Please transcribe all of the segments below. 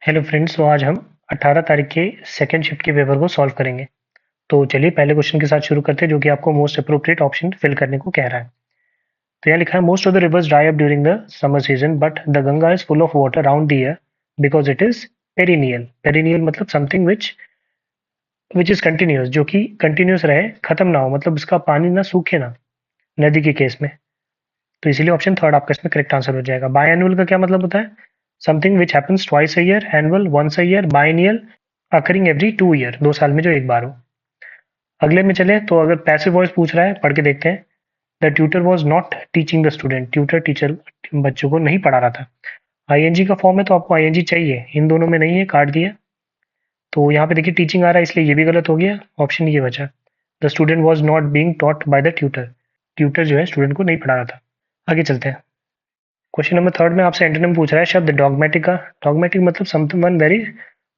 Hello friends, तो आज हम 18 तारीख के सेकंड शिफ्ट के पेपर को सॉल्व करेंगे। तो चलिए पहले क्वेश्चन के साथ शुरू करते हैं, जो कि आपको मोस्ट अप्रोप्रिएट ऑप्शन फिल करने को कह रहा है। तो यहाँ लिखा है, most of the rivers dry up during the summer season but the Ganga is full of water round the year because it is perennial. Perennial मतलब समथिंग विच इज कंटिन्यूस, जो कि कंटिन्यूस रहे, खत्म ना हो, मतलब उसका पानी ना सूखे ना, नदी के केस में। तो इसीलिए ऑप्शन थर्ड आपका इसमें करेक्ट आंसर हो जाएगा। बाय एनुअल का क्या मतलब होता है? Something which happens twice a year, annual once a year, biennial occurring every 2 year, 2 साल में जो एक बार हो। अगले में चले तो अगर पैसिव वॉइस पूछ रहा है, पढ़ के देखते हैं। The tutor was not teaching the student, tutor teacher बच्चों को नहीं पढ़ा रहा था। आईएनजी का फॉर्म है तो आपको आईएनजी चाहिए, इन दोनों में नहीं है, काट दिया। तो यहाँ पे देखिए टीचिंग आ रहा है, इसलिए ये भी गलत हो गया, ऑप्शन ये बचा। The student was not being taught by the tutor, tutor जो है स्टूडेंट को नहीं पढ़ा रहा था। आगे चलते हैं। क्वेश्चन नंबर थर्ड में आपसे एंटोनिम पूछ रहा है शब्द डॉगमेटिक का। डॉगमेटिक मतलब someone very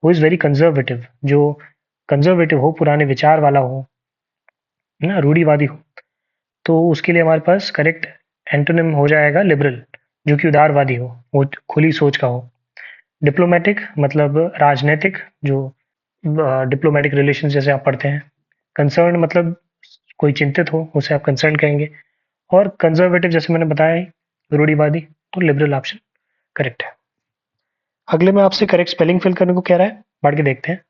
who is very conservative, जो कंजर्वेटिव हो, पुराने विचार वाला हो, है ना, रूढ़िवादी हो। तो उसके लिए हमारे पास करेक्ट एंटोनिम हो जाएगा लिबरल, जो कि उदारवादी हो, वो खुली सोच का हो। डिप्लोमेटिक मतलब राजनीतिक, जो डिप्लोमेटिक रिलेशन जैसे आप पढ़ते हैं। कंसर्न मतलब कोई चिंतित हो, उसे आप कंसर्न कहेंगे। और कंजर्वेटिव जैसे मैंने बताया ही, रूढ़िवादी, तो लिबरल ऑप्शन करेक्ट है। अगले में आपसे करेक्ट स्पेलिंग फिल करने को कह रहा है, पढ़ के देखते हैं।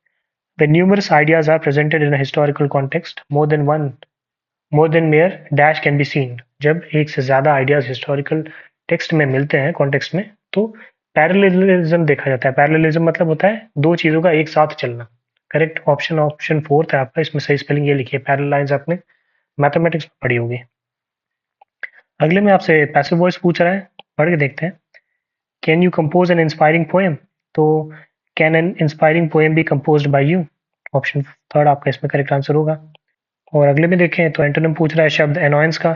When numerous ideas are presented in a historical context, more than mere dash can be seen. जब एक से ज्यादा आइडियाज हिस्टोरिकल टेक्स्ट में मिलते हैं, कॉन्टेक्स्ट में, तो पैरेललिज्म देखा जाता है। पैरेललिज्म मतलब होता है दो चीजों का एक साथ चलना। करेक्ट ऑप्शन ऑप्शन फोर्थ है आपका, इसमें सही स्पेलिंग ये लिखी है। पैरेलल लाइंस आपने मैथमेटिक्स में पढ़ी होगी। अगले में आपसे पैसिव वॉइस पूछ रहा है, पढ़ के देखते हैं। Can you compose an inspiring poem? तो can an inspiring poem be composed by you? Option third आपका इसमें करेक्ट आंसर होगा। और अगले में देखें तो एंटोनिम पूछ रहा है शब्द अनोयंस का,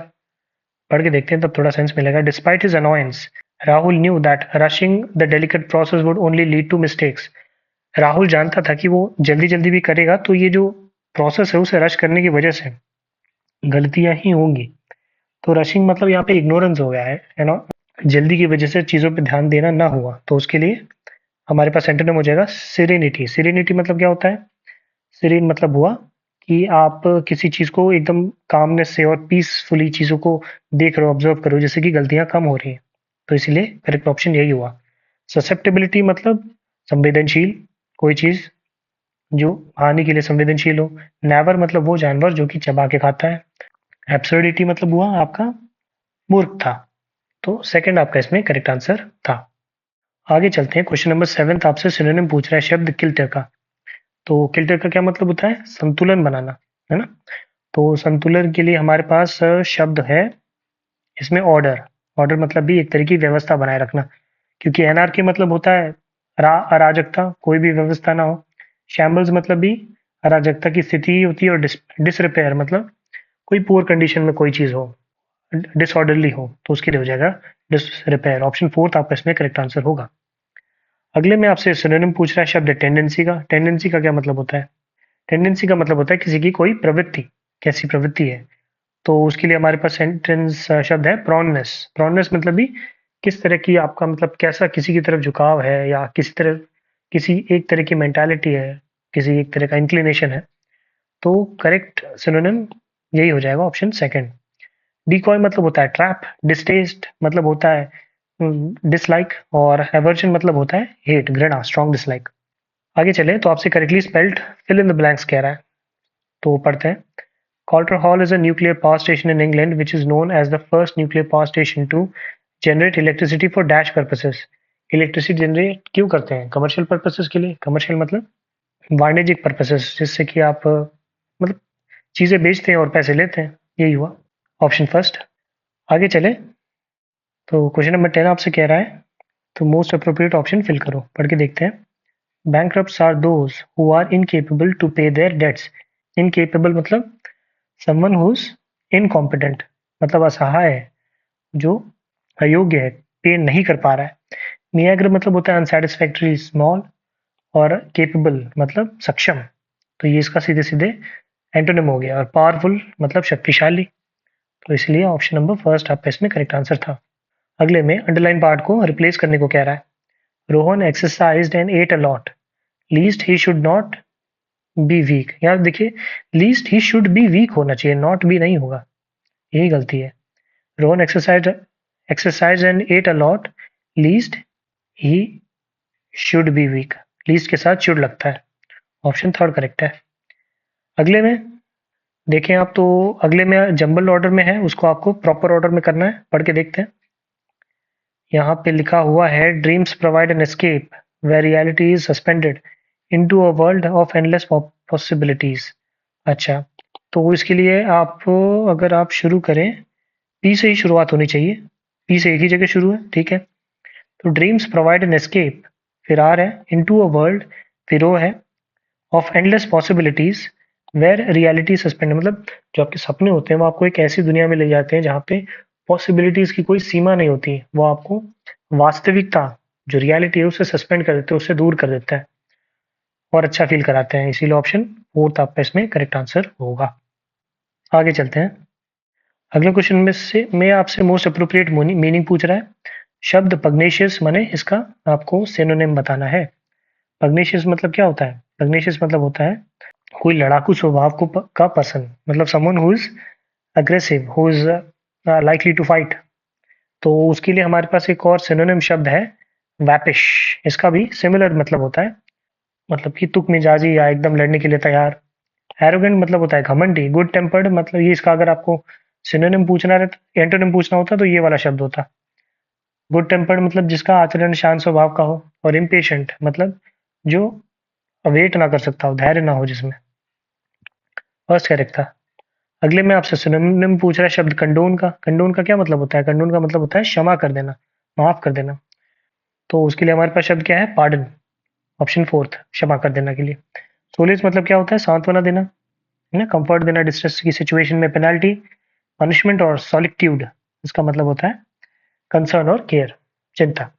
पढ़ के देखते हैं तब थोड़ा सेंस मिलेगा। Despite his annoyance, Rahul knew that rushing the delicate process would only lead to mistakes. Rahul जानता था कि वो जल्दी जल्दी भी करेगा तो ये जो प्रोसेस है उसे रश करने की वजह से गलतियां ही होंगी। तो रशिंग मतलब यहाँ पे इग्नोरेंस हो गया है ना, जल्दी की वजह से चीजों पे ध्यान देना ना हुआ, तो उसके लिए हमारे पास एंटोनिम हो जाएगा सिरेनिटी। सिरेनिटी मतलब क्या होता है? सीरीन मतलब हुआ कि आप किसी चीज को एकदम कामनेस से और पीसफुली चीजों को देख रहे हो, ऑब्जर्व करो, जैसे कि गलतियां कम हो रही हैं। तो इसीलिए करेक्ट ऑप्शन यही हुआ। ससेप्टेबिलिटी मतलब संवेदनशील, कोई चीज जो हानि के लिए संवेदनशील हो। नेवर मतलब वो जानवर जो कि चबा के खाता है। एब्सर्डिटी मतलब हुआ आपका मूर्ख था। तो सेकंड आपका इसमें करेक्ट आंसर था। आगे चलते हैं। क्वेश्चन नंबर 7 आपसे सिनोनिम पूछ रहा है शब्द किल्टर का। तो किल्टर का क्या मतलब होता है? संतुलन बनाना, है ना। तो संतुलन के लिए हमारे पास शब्द है इसमें ऑर्डर। ऑर्डर मतलब भी एक तरह की व्यवस्था बनाए रखना, क्योंकि एनआरकी मतलब होता है अराजकता, कोई भी व्यवस्था ना हो। शैम्बल्स मतलब भी अराजकता की स्थिति होती है। और डिसरिपेयर मतलब कोई पुअर कंडीशन में कोई चीज हो, डिसऑर्डरली हो, तो उसके लिए हो जाएगा डिसरिपेयर। ऑप्शन फोर्थ आपका इसमें करेक्ट आंसर होगा। अगले में आपसे सिनोनिम पूछ रहा है शब्द टेंडेंसी का। टेंडेंसी का क्या मतलब होता है? टेंडेंसी का मतलब होता है किसी की कोई प्रवृत्ति, कैसी प्रवृत्ति है। तो उसके लिए हमारे पास सेंटेंस शब्द है प्रॉननेस। प्रॉननेस मतलब भी किस तरह की आपका मतलब कैसा किसी की तरफ झुकाव है, या किसी एक तरह की मेंटालिटी है, किसी एक तरह का इंक्लिनेशन है। तो करेक्ट सिनोनिम यही हो जाएगा, ऑप्शन सेकंड। डिकॉय मतलब होता है ट्रैप। डिस्टेस्ट मतलब होता है डिसलाइक। और एवर्जन मतलब होता है हेट, घृणा, स्ट्रॉन्ग डिसलाइक। आगे चले तो आपसे correctly spelled fill in the blanks कह रहा है, तो पढ़ते हैं। Coulter Hall is a nuclear power station in England which is known as the first nuclear power station to generate electricity for dash purposes. Electricity generate क्यों करते हैं? Commercial purposes के लिए। कमर्शियल मतलब वाणिज्यिक पर्पसेस, जिससे कि आप मतलब चीजें बेचते हैं और पैसे लेते हैं, यही हुआ, ऑप्शन फर्स्ट। आगे चले तो क्वेश्चन नंबर 10 आपसे कह रहा है, तो मोस्ट अप्रोप्रिएट ऑप्शन फिल करो, पढ़ के देखते हैं। Bankrupts are those who are incapable to pay their debts. Incapable मतलब समवन who's incompetent, मतलब असहाय है, जो अयोग्य है, पे नहीं कर पा रहा है। नियाग्र मतलब होता है अनसेटिस्फैक्टरी, स्मॉल। और केपेबल मतलब सक्षम, तो ये इसका सीधे सीधे एंटोनिम हो गया। और पावरफुल मतलब शक्तिशाली, तो इसलिए ऑप्शन नंबर फर्स्ट आपका इसमें करेक्ट आंसर था। अगले में अंडरलाइन पार्ट को रिप्लेस करने को कह रहा है। Rohan exercised and at a lot, least he should not be weak. यहाँ देखिए least he should be weak होना चाहिए, नॉट बी नहीं होगा, यही गलती है। Rohan exercise and at a lot, least he should be weak, least के साथ शुड लगता है, ऑप्शन थर्ड करेक्ट है। अगले में देखें आप, तो अगले में जंबल ऑर्डर में है, उसको आपको प्रॉपर ऑर्डर में करना है, पढ़ के देखते हैं। यहाँ पे लिखा हुआ है dreams provide an escape where reality is suspended into a world of endless possibilities. अच्छा, तो इसके लिए आप अगर आप शुरू करें, पी से ही शुरुआत होनी चाहिए, पी से एक ही जगह शुरू है, ठीक है। तो ड्रीम्स प्रोवाइड एन एस्केप, फिर आर है, इनटू अ वर्ल्ड, फिर ओ है, of endless possibilities where reality suspend, मतलब जो आपके सपने होते हैं वो आपको एक ऐसी दुनिया में ले जाते हैं जहाँ पे पॉसिबिलिटीज की कोई सीमा नहीं होती, वो आपको वास्तविकता जो रियलिटी है उससे सस्पेंड कर देते हैं, उससे दूर कर देता है और अच्छा फील कराते हैं, इसीलिए ऑप्शन फोर्थ आपका इसमें करेक्ट आंसर होगा। आगे चलते हैं। अगले क्वेश्चन में आपसे मोस्ट अप्रोप्रिएट मीनिंग पूछ रहा है। शब्द पग्नेशियस माने इसका आपको सिनोनिम बताना है। पग्नेशियस मतलब क्या होता है? पग्नेशियस मतलब होता है कोई लड़ाकू स्वभाव का पर्सन, मतलब someone who is aggressive, who is likely to fight. तो उसके लिए हमारे पास एक और सिनोनिम शब्द है वैपिश, इसका भी सिमिलर मतलब होता है, मतलब कि तुक मिजाजी या एकदम लड़ने के लिए तैयार। एरोगेंट मतलब होता है घमंडी। गुड टेम्पर्ड मतलब ये, इसका अगर आपको सिनोनिम पूछना रहता, एंटोनिम पूछना होता तो ये वाला शब्द होता। गुड टेम्पर्ड मतलब जिसका आचरण शांत स्वभाव का हो, और इम्पेशेंट मतलब जो वेट ना कर सकता हो, धैर्य ना हो जिसमें। फर्स्ट करेक्ट था। अगले में आपसे सिनोनिम पूछ रहा है शब्द कंडोन का। कंडोन का क्या मतलब होता है? कंडोन का मतलब होता है क्षमा कर देना, माफ कर देना। तो उसके लिए हमारे पास शब्द क्या है? पार्डन, ऑप्शन फोर्थ, क्षमा कर देना के लिए। सोलेस मतलब क्या होता है? सांत्वना देना, है ना, कंफर्ट देना डिस्ट्रेस की सिचुएशन में। पेनाल्टी, पनिशमेंट और सॉलिट्यूड, इसका मतलब होता है कंसर्न और केयर, चिंता।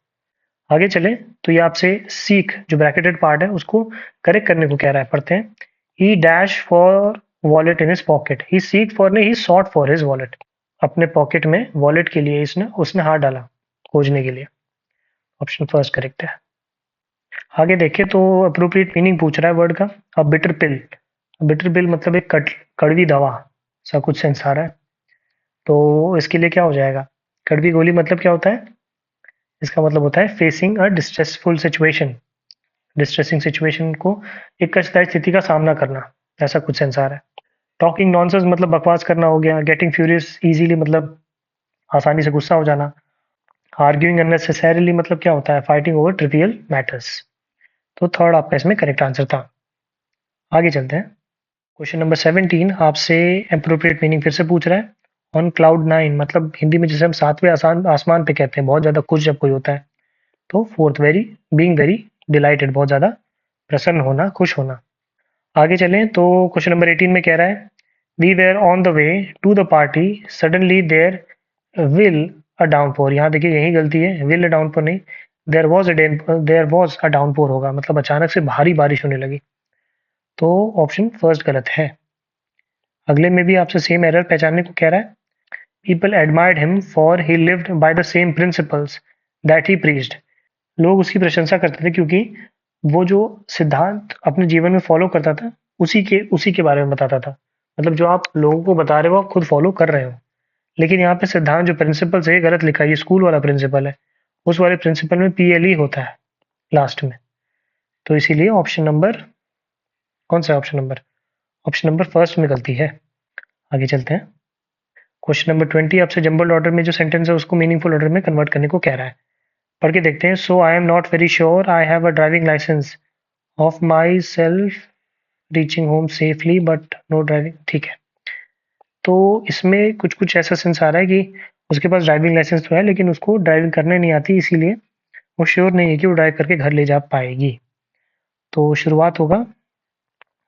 आगे चले तो ये आपसे सीख जो ब्रैकेटेड पार्ट है उसको करेक्ट करने को कह रहा है, पढ़ते हैं। ही dash for wallet in his pocket, he seek for ने, ही सॉट फॉर हिज वॉलेट, अपने पॉकेट में वॉलेट के लिए इसने उसने हाथ डाला खोजने के लिए, ऑप्शन फर्स्ट करेक्ट है। आगे देखें तो अप्रोप्रिएट मीनिंग पूछ रहा है वर्ड का। अब बिटर पिल, बिटर पिल मतलब एक कड़वी दवा, ऐसा कुछ सेंस आ रहा है। तो इसके लिए क्या हो जाएगा? कड़वी गोली मतलब क्या होता है? इसका मतलब होता है फेसिंग अ डिस्ट्रेसफुल सिचुएशन, डिस्ट्रेसिंग सिचुएशन को, एक कष्टदायक स्थिति का सामना करना, ऐसा कुछ सेंस आ रहा है। टॉकिंग नॉनसेंस मतलब बकवास करना हो गया। गेटिंग फ्यूरियस इजीली मतलब आसानी से गुस्सा हो जाना। आर्ग्यूइंग अननेसेसरीली मतलब क्या होता है? Fighting over trivial matters. तो थर्ड आपका इसमें करेक्ट आंसर था। आगे चलते हैं। क्वेश्चन नंबर 17 आपसे अप्रोप्रिएट मीनिंग फिर से पूछ रहा है। ऑन क्लाउड नाइन मतलब हिंदी में जिसे हम सातवें आसमान पे कहते हैं, बहुत ज्यादा खुश जब कोई होता है। तो fourth, very, being very dilated, बहुत ज्यादा प्रसन्न होना, खुश होना। आगे चलें तो क्वेश्चन नंबर 18 में कह रहा है we were on the way to the party suddenly there will a downpour. यहाँ देखिए यही गलती है, विल अ डाउनपोर नहीं, देयर वॉज अ डाउनपोर होगा, मतलब अचानक से भारी बारिश होने लगी। तो ऑप्शन फर्स्ट गलत है। अगले में भी आपसे सेम एरर पहचानने को कह रहा है। People admired him for he lived by the same principles that he preached. लोग उसकी प्रशंसा करते थे क्योंकि वो जो सिद्धांत अपने जीवन में फॉलो करता था उसी के बारे में बताता था। मतलब जो आप लोगों को बता रहे हो आप खुद फॉलो कर रहे हो। लेकिन यहाँ पे सिद्धांत जो प्रिंसिपल है ये गलत लिखा है, ये स्कूल वाला प्रिंसिपल है। उस वाले प्रिंसिपल में पीएल ही होता है लास्ट में। तो इसीलिए ऑप्शन नंबर, कौन सा option number, option number first में गलती है। आगे चलते हैं। क्वेश्चन नंबर 20 आपसे जंबल्ड ऑर्डर में जो सेंटेंस है उसको मीनिंगफुल ऑर्डर में कन्वर्ट करने को कह रहा है। पढ़ के देखते हैं। So I am not very sure I have a driving licence of myself reaching home safely but no driving, ठीक है। तो इसमें कुछ कुछ ऐसा सेंस आ रहा है कि उसके पास ड्राइविंग लाइसेंस तो है लेकिन उसको ड्राइविंग करने नहीं आती, इसीलिए वो श्योर नहीं है कि वो ड्राइव करके घर ले जा पाएगी। तो शुरुआत होगा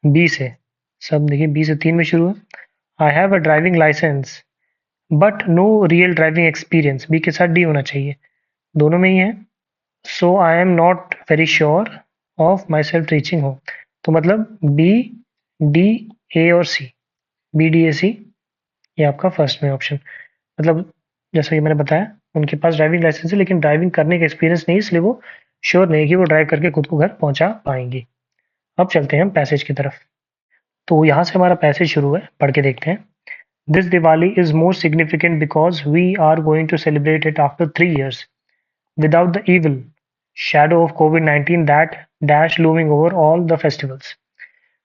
बी से, सब देखिए बी से 3 में शुरू है। I have a driving licence but no real driving experience, B के साथ डी होना चाहिए, दोनों में ही है। So I am not very sure of myself reaching home, तो मतलब बी, डी, ए और सी, बी डी ए सी, ये आपका फर्स्ट में ऑप्शन। मतलब जैसा कि मैंने बताया उनके पास ड्राइविंग लाइसेंस है लेकिन ड्राइविंग करने का एक्सपीरियंस नहीं, इसलिए वो श्योर नहीं कि वो ड्राइव करके खुद को घर पहुंचा पाएंगी। अब चलते हैं हम पैसेज की तरफ। तो यहाँ से हमारा पैसेज शुरू है, पढ़ के देखते हैं। This Diwali is more significant because we are going to celebrate it after 3 years without the evil shadow of COVID-19 that dash looming over all the festivals।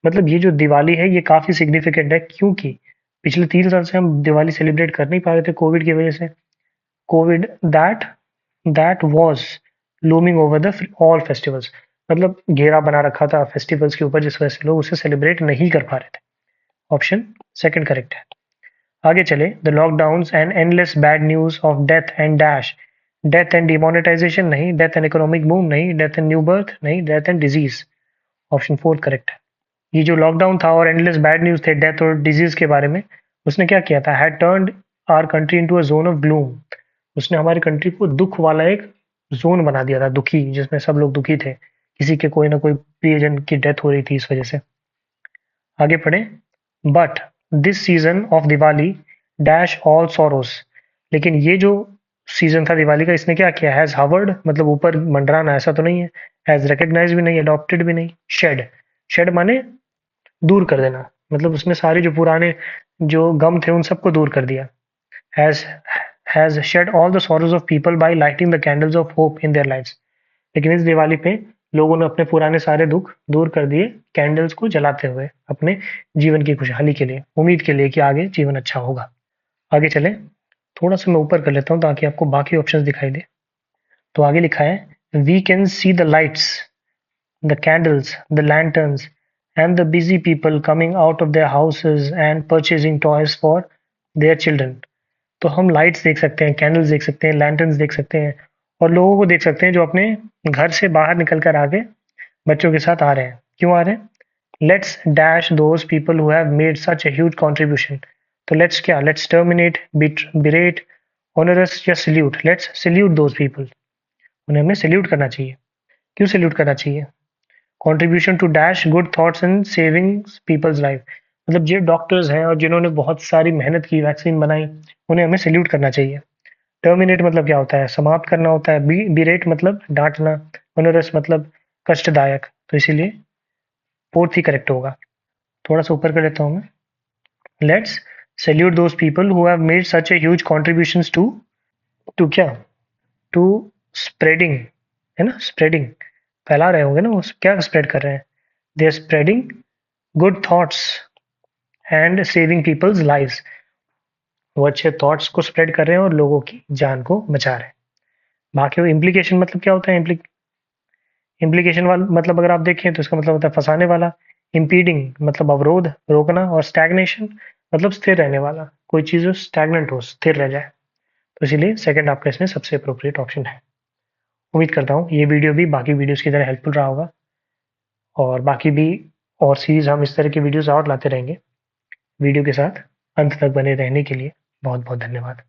मतलब ये जो दिवाली है ये काफी सिग्निफिकेंट है, क्योंकि पिछले 3 साल से हम दिवाली सेलिब्रेट कर नहीं पा रहे थे कोविड की वजह से। Covid that that was looming over the all festivals, मतलब घेरा बना रखा था फेस्टिवल्स के ऊपर, जिस वजह से लोग उसे सेलिब्रेट नहीं कर पा रहे थे। ऑप्शन सेकंड करेक्ट है। आगे चले। The lockdowns and endless bad news of death and dash, death and demonetisation नहीं, डेथ एंड इकोनॉमिक बूम नहीं, डेथ एंड न्यू बर्थ नहीं, death and disease. Option fourth correct है। ये जो लॉकडाउन था और एंडलेस बैड न्यूज थे death और डिजीज के बारे में, उसने क्या किया था? Had turned our country into a zone of gloom. उसने हमारी कंट्री को दुख वाला एक जोन बना दिया था, दुखी, जिसमें सब लोग दुखी थे, किसी के कोई ना कोई प्रियजन की डेथ हो रही थी इस वजह से। आगे पढ़े। But this season of Diwali dash all Soros, लेकिन ये जो सीजन था दिवाली का, इसने क्या किया? हैज हवर्ड, मतलब ऊपर मंडराना, ऐसा तो नहीं है। हैज रिकग्नाइज भी नहीं, अडॉप्टेड भी नहीं। शेड, शेड माने दूर कर देना, मतलब उसने सारे जो पुराने जो गम थे उन सबको दूर कर दिया। Has has shed all the sorrows of people by lighting the candles of hope in their lives. लेकिन इस दिवाली पे लोगों ने अपने पुराने सारे दुख दूर कर दिए कैंडल्स को जलाते हुए, अपने जीवन की खुशहाली के लिए, उम्मीद के लिए कि आगे जीवन अच्छा होगा। आगे चलें। थोड़ा सा मैं ऊपर कर लेता हूँ ताकि आपको बाकी ऑप्शंस दिखाई दे। तो आगे लिखा है, we can see the lights, the candles, the lanterns and the busy people coming out of their houses and purchasing toys for their children। तो हम लाइट्स देख सकते हैं, कैंडल्स देख सकते हैं, लैंटर्न्स देख सकते हैं, और लोगों को देख सकते हैं जो अपने घर से बाहर निकल कर आगे बच्चों के साथ आ रहे हैं। क्यों आ रहे हैं? Let's dash those people who have made such a huge contribution. तो लेट्स क्या? लेट्स टर्मिनेट, बिरेट, ऑनरस या salute. Let's salute those people, उन्हें हमें सल्यूट करना चाहिए। क्यों सल्यूट करना चाहिए? Contribution to dash good thoughts and saving people's life, मतलब जो डॉक्टर्स हैं और जिन्होंने बहुत सारी मेहनत की, वैक्सीन बनाई, उन्हें हमें सल्यूट करना चाहिए। टर्मिनेट मतलब क्या होता है? समाप्त करना होता है। बिरेट मतलब डांटना। ओनरस मतलब कष्टदायक। तो इसीलिए फोर्थ ही करेक्ट होगा। थोड़ा सा ऊपर कर लेता हूँ मैं। Let's salute those people who have made such a huge contributions to क्या? टू स्प्रेडिंग, है ना, स्प्रेडिंग, फैला रहे होंगे ना, वो क्या स्प्रेड कर रहे हैं? They are spreading good thoughts and saving people's lives. वो अच्छे थॉट्स को स्प्रेड कर रहे हैं और लोगों की जान को बचा रहे हैं। बाकी वो इम्प्लीकेशन मतलब क्या होता है? इम्प्लीकेशन वाला मतलब अगर आप देखें तो इसका मतलब होता है फंसाने वाला। इम्पीडिंग मतलब अवरोध, रोकना, और स्टैग्नेशन मतलब स्थिर रहने वाला, कोई चीज़ स्टैग्नेंट हो, स्थिर रह जाए। तो इसीलिए सेकंड आपका इसमें सबसे अप्रोप्रिएट ऑप्शन है। उम्मीद करता हूँ ये वीडियो भी बाकी वीडियोस की तरह हेल्पफुल रहा होगा, और बाकी भी और सीरीज हम इस तरह की वीडियोस और लाते रहेंगे। वीडियो के साथ अंत तक बने रहने के लिए बहुत बहुत धन्यवाद।